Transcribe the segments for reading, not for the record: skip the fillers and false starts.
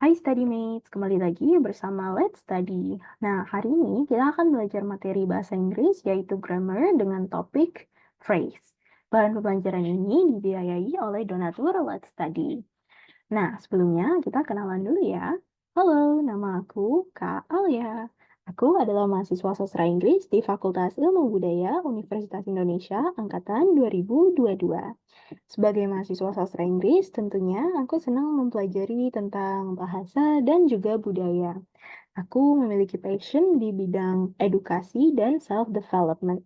Hai Study Mates, kembali lagi bersama Let's Study. Nah, hari ini kita akan belajar materi bahasa Inggris yaitu grammar dengan topik phrase. Bahan pembelajaran ini dibiayai oleh donatur Let's Study. Nah, sebelumnya kita kenalan dulu ya. Halo, nama aku Kak Alia. Aku adalah mahasiswa sastra Inggris di Fakultas Ilmu Budaya Universitas Indonesia Angkatan 2022. Sebagai mahasiswa sastra Inggris, tentunya aku senang mempelajari tentang bahasa dan juga budaya. Aku memiliki passion di bidang edukasi dan self-development.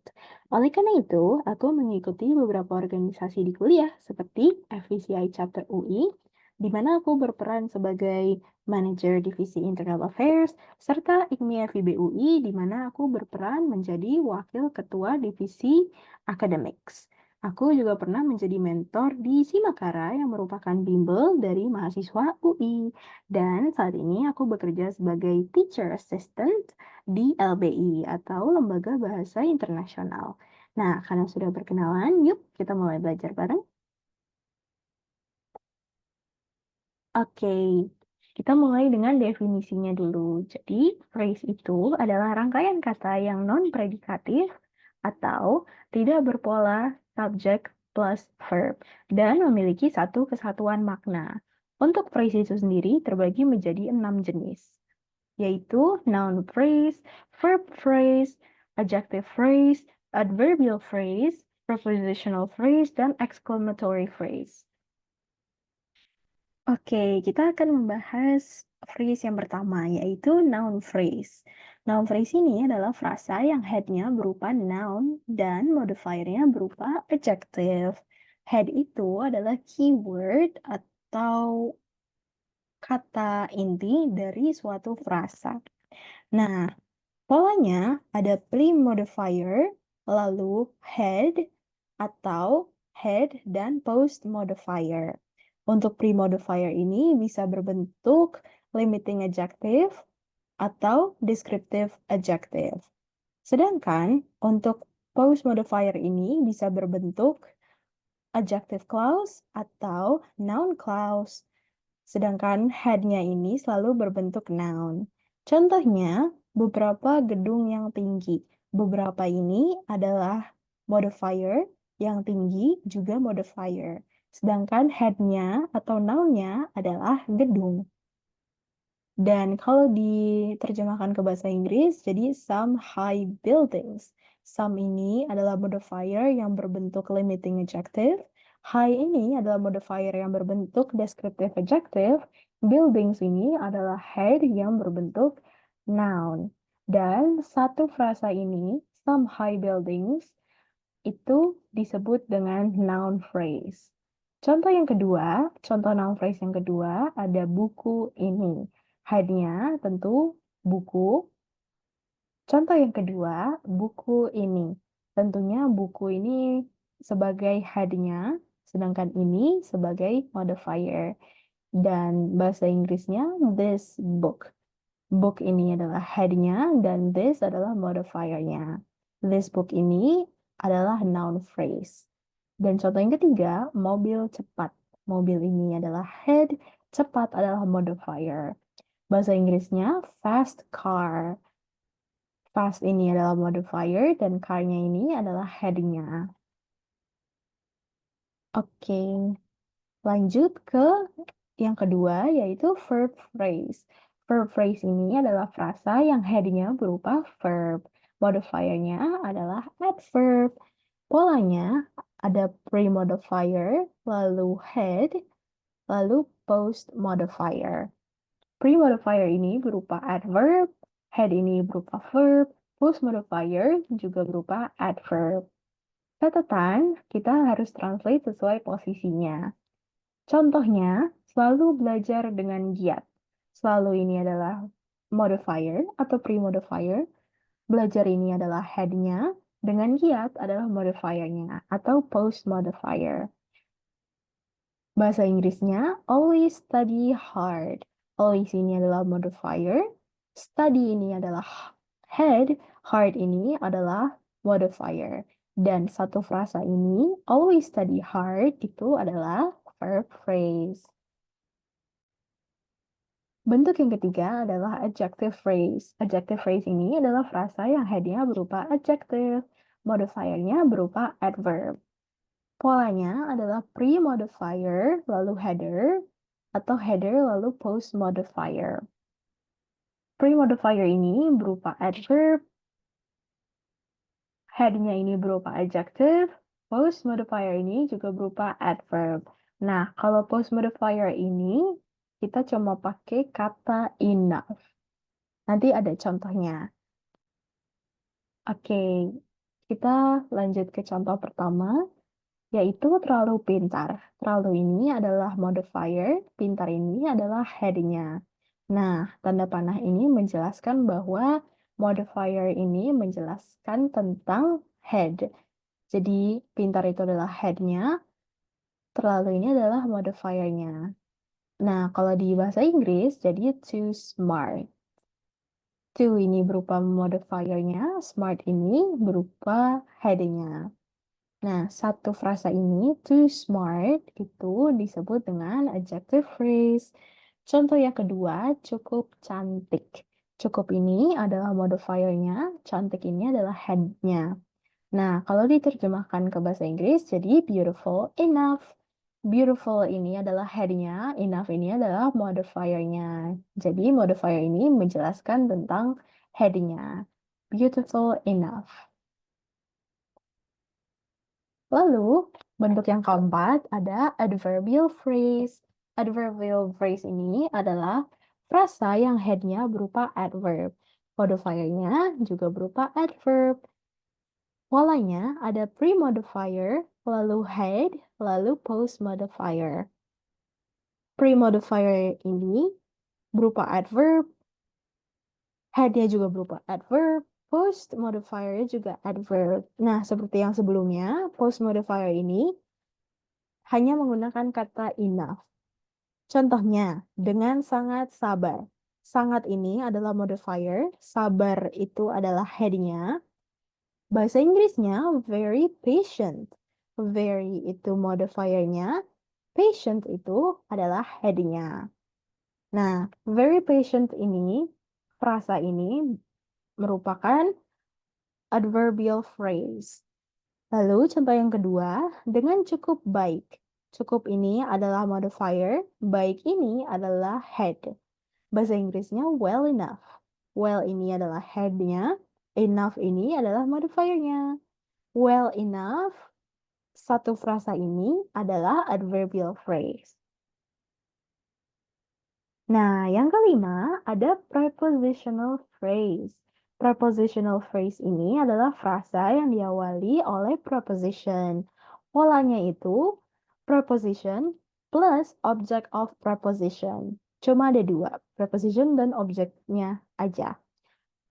Oleh karena itu, aku mengikuti beberapa organisasi di kuliah seperti FVCI Chapter UI, di mana aku berperan sebagai Manager Divisi Internal Affairs, serta IKMI FIB UI, di mana aku berperan menjadi Wakil Ketua Divisi Academics. Aku juga pernah menjadi mentor di Simakara yang merupakan bimbel dari mahasiswa UI. Dan saat ini aku bekerja sebagai Teacher Assistant di LBI atau Lembaga Bahasa Internasional. Nah, karena sudah berkenalan, yuk kita mulai belajar bareng. Oke, kita mulai dengan definisinya dulu. Jadi, phrase itu adalah rangkaian kata yang non-predikatif atau tidak berpola subject plus verb dan memiliki satu kesatuan makna. Untuk phrase itu sendiri terbagi menjadi 6 jenis, yaitu noun phrase, verb phrase, adjective phrase, adverbial phrase, prepositional phrase, dan exclamatory phrase. Oke, kita akan membahas phrase yang pertama, yaitu noun phrase. Noun phrase ini adalah frasa yang head-nya berupa noun dan modifiernya berupa adjective. Head itu adalah keyword atau kata inti dari suatu frasa. Nah, polanya ada pre-modifier, lalu head, atau head dan post-modifier. Untuk pre-modifier ini bisa berbentuk limiting adjective atau descriptive adjective. Sedangkan untuk post-modifier ini bisa berbentuk adjective clause atau noun clause. Sedangkan head-nya ini selalu berbentuk noun. Contohnya, beberapa gedung yang tinggi. Beberapa ini adalah modifier, yang tinggi juga modifier. Sedangkan head-nya atau noun-nya adalah gedung. Dan kalau diterjemahkan ke bahasa Inggris, jadi some high buildings. Some ini adalah modifier yang berbentuk limiting adjective. High ini adalah modifier yang berbentuk descriptive adjective. Buildings ini adalah head yang berbentuk noun. Dan satu frasa ini, some high buildings, itu disebut dengan noun phrase. Contoh yang kedua, contoh noun phrase yang kedua ada buku ini. Head-nya tentu buku. Contoh yang kedua, buku ini. Tentunya buku ini sebagai head-nya, sedangkan ini sebagai modifier. Dan bahasa Inggrisnya this book. Book ini adalah head-nya dan this adalah modifier-nya. This book ini adalah noun phrase. Dan contoh yang ketiga, mobil cepat. Mobil ini adalah head, cepat adalah modifier. Bahasa Inggrisnya fast car. Fast ini adalah modifier dan car-nya ini adalah head-nya. Oke, lanjut ke yang kedua yaitu verb phrase. Verb phrase ini adalah frasa yang head-nya berupa verb. Modifier-nya adalah adverb. Polanya ada pre-modifier, lalu head, lalu post-modifier. Pre-modifier ini berupa adverb, head ini berupa verb, post-modifier juga berupa adverb. Catatan, kita harus translate sesuai posisinya. Contohnya, selalu belajar dengan giat. Selalu ini adalah modifier atau pre-modifier. Belajar ini adalah head-nya, dengan giat adalah modifiernya atau post-modifier. Bahasa Inggrisnya, always study hard. Always ini adalah modifier, study ini adalah head, hard ini adalah modifier. Dan satu frasa ini, always study hard, itu adalah verb phrase. Bentuk yang ketiga adalah adjective phrase. Adjective phrase ini adalah frasa yang headnya berupa adjective, modifiernya berupa adverb. Polanya adalah pre-modifier, lalu header, atau header lalu post-modifier. Pre-modifier ini berupa adverb, headnya ini berupa adjective, post-modifier ini juga berupa adverb. Nah, kalau post-modifier ini, kita cuma pakai kata enough. Nanti ada contohnya. Oke, kita lanjut ke contoh pertama, yaitu terlalu pintar. Terlalu ini adalah modifier, pintar ini adalah headnya. Nah, tanda panah ini menjelaskan bahwa modifier ini menjelaskan tentang head. Jadi, pintar itu adalah headnya, terlalu ini adalah modifiernya. Nah, kalau di bahasa Inggris, jadi too smart. Too ini berupa modifiernya, smart ini berupa headnya. Nah, satu frasa ini, too smart, itu disebut dengan adjective phrase. Contoh yang kedua, cukup cantik. Cukup ini adalah modifiernya, cantik ini adalah headnya. Nah, kalau diterjemahkan ke bahasa Inggris, jadi beautiful enough. Beautiful ini adalah headnya, enough ini adalah modifiernya. Jadi, modifier ini menjelaskan tentang headnya. Beautiful enough. Lalu, bentuk yang keempat ada adverbial phrase. Adverbial phrase ini adalah frasa yang headnya berupa adverb. Modifiernya juga berupa adverb. Polanya ada pre-modifier, lalu head, lalu post-modifier. Pre-modifier ini berupa adverb, headnya juga berupa adverb, post-modifiernya juga adverb. Nah, seperti yang sebelumnya, post-modifier ini hanya menggunakan kata enough. Contohnya, dengan sangat sabar. Sangat ini adalah modifier, sabar itu adalah headnya. Bahasa Inggrisnya very patient. Very itu modifiernya, patient itu adalah headnya. Nah, very patient ini, frasa ini merupakan adverbial phrase. Lalu contoh yang kedua, dengan cukup baik. Cukup ini adalah modifier, baik ini adalah head. Bahasa Inggrisnya well enough. Well ini adalah headnya, enough ini adalah modifiernya. Well enough, satu frasa ini adalah adverbial phrase. Nah, yang kelima ada prepositional phrase. Prepositional phrase ini adalah frasa yang diawali oleh preposition. Polanya itu preposition plus object of preposition. Cuma ada dua, preposition dan objeknya aja.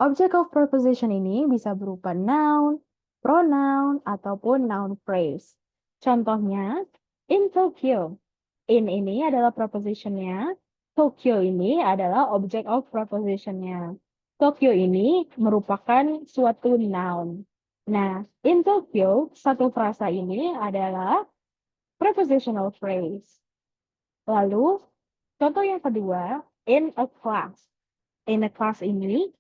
Object of preposition ini bisa berupa noun, pronoun, ataupun noun phrase. Contohnya, in Tokyo. In ini adalah prepositionnya, Tokyo ini adalah object of prepositionnya. Tokyo ini merupakan suatu noun. Nah, in Tokyo, satu frasa ini adalah prepositional phrase. Lalu, contoh yang kedua, in a class. In a class ini,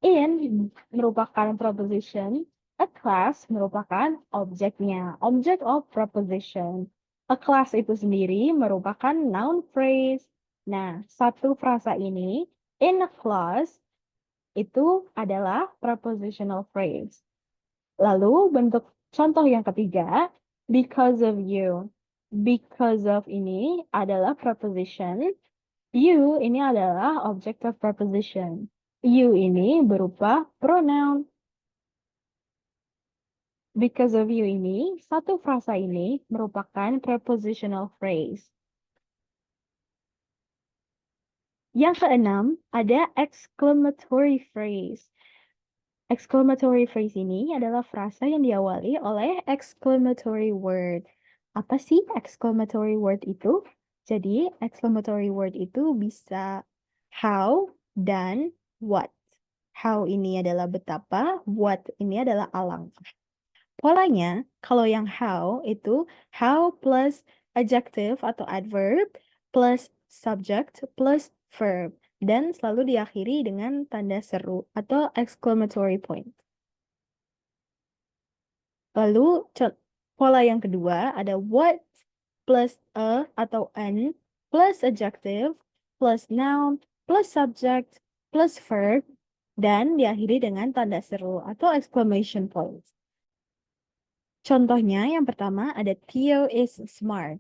in merupakan preposition, a class merupakan objeknya, object of preposition. A class itu sendiri merupakan noun phrase. Nah, satu frasa ini, in a class, itu adalah prepositional phrase. Lalu bentuk contoh yang ketiga, because of you. Because of ini adalah preposition, you ini adalah object of preposition. You ini berupa pronoun. Because of you ini, satu frasa ini merupakan prepositional phrase. Yang keenam, ada exclamatory phrase. Exclamatory phrase ini adalah frasa yang diawali oleh exclamatory word. Apa sih exclamatory word itu? Jadi, exclamatory word itu bisa how dan what. How ini adalah betapa, what ini adalah alangkah. Polanya, kalau yang how itu how plus adjective atau adverb plus subject plus verb, dan selalu diakhiri dengan tanda seru atau exclamatory point. Lalu pola yang kedua ada what plus a atau an plus adjective plus noun plus subject plus verb dan diakhiri dengan tanda seru atau exclamation point. Contohnya yang pertama ada Theo is smart.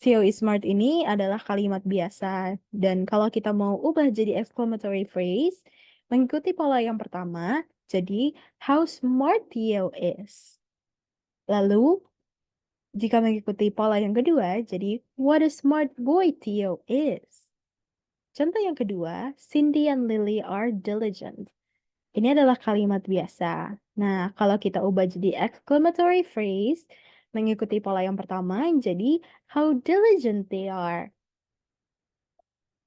Theo is smart ini adalah kalimat biasa dan kalau kita mau ubah jadi exclamatory phrase mengikuti pola yang pertama jadi how smart Theo is. Lalu jika mengikuti pola yang kedua jadi what a smart boy Theo is. Contoh yang kedua, Cindy and Lily are diligent. Ini adalah kalimat biasa. Nah, kalau kita ubah jadi exclamatory phrase, mengikuti pola yang pertama, jadi how diligent they are.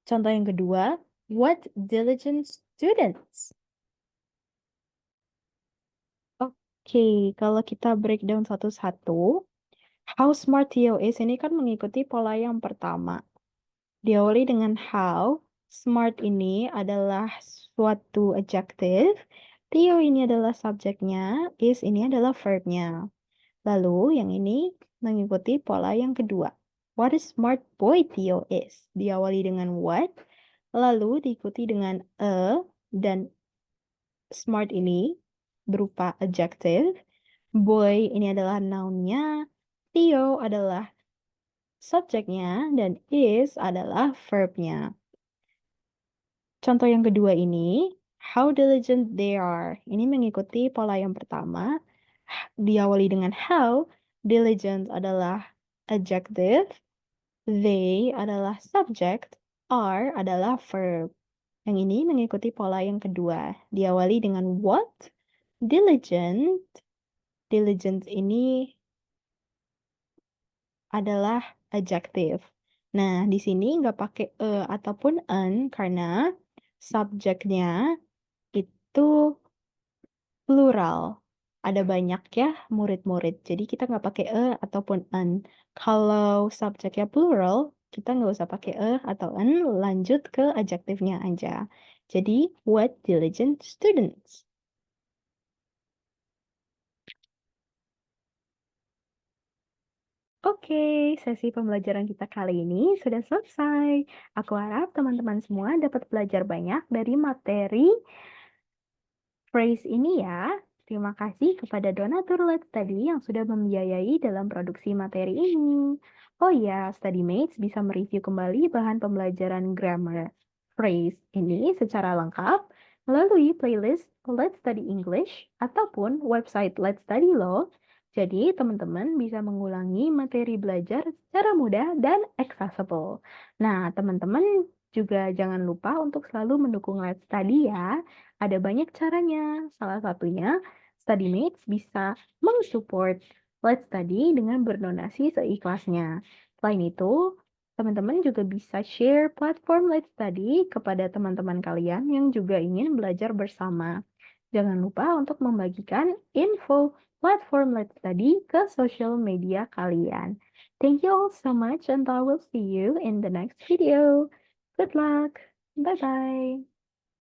Contoh yang kedua, what diligent students. Oke, kalau kita breakdown satu-satu, how smart Theo is ini kan mengikuti pola yang pertama. Diawali dengan how, smart ini adalah suatu adjective, Theo ini adalah subjeknya, is ini adalah verbnya. Lalu yang ini mengikuti pola yang kedua. What a smart boy Theo is. Diawali dengan what, lalu diikuti dengan a, dan smart ini berupa adjective, boy ini adalah noun-nya, Theo adalah subjeknya, dan is adalah verbnya. Contoh yang kedua ini, how diligent they are. Ini mengikuti pola yang pertama. Diawali dengan how, diligent adalah adjective, they adalah subject, are adalah verb. Yang ini mengikuti pola yang kedua. Diawali dengan what, diligent. Diligent ini adalah adjective. Nah, di sini nggak pakai ataupun an karena subjeknya itu plural. Ada banyak ya murid-murid. Jadi kita nggak pakai ataupun an. Kalau subjeknya plural, kita nggak usah pakai atau an, lanjut ke adjektifnya aja. Jadi, what diligent students. Oke, sesi pembelajaran kita kali ini sudah selesai. Aku harap teman-teman semua dapat belajar banyak dari materi phrase ini ya. Terima kasih kepada donatur Let's Study yang sudah membiayai dalam produksi materi ini. Oh ya, StudyMates bisa mereview kembali bahan pembelajaran grammar phrase ini secara lengkap melalui playlist Let's Study English ataupun website Let's Study Law. Jadi, teman-teman bisa mengulangi materi belajar secara mudah dan accessible. Nah, teman-teman juga jangan lupa untuk selalu mendukung Let's Study ya. Ada banyak caranya. Salah satunya, StudyMates bisa mensupport Let's Study dengan berdonasi seikhlasnya. Selain itu, teman-teman juga bisa share platform Let's Study kepada teman-teman kalian yang juga ingin belajar bersama. Jangan lupa untuk membagikan info platform Let's Study ke social media kalian. Thank you all so much and I will see you in the next video. Good luck. Bye-bye.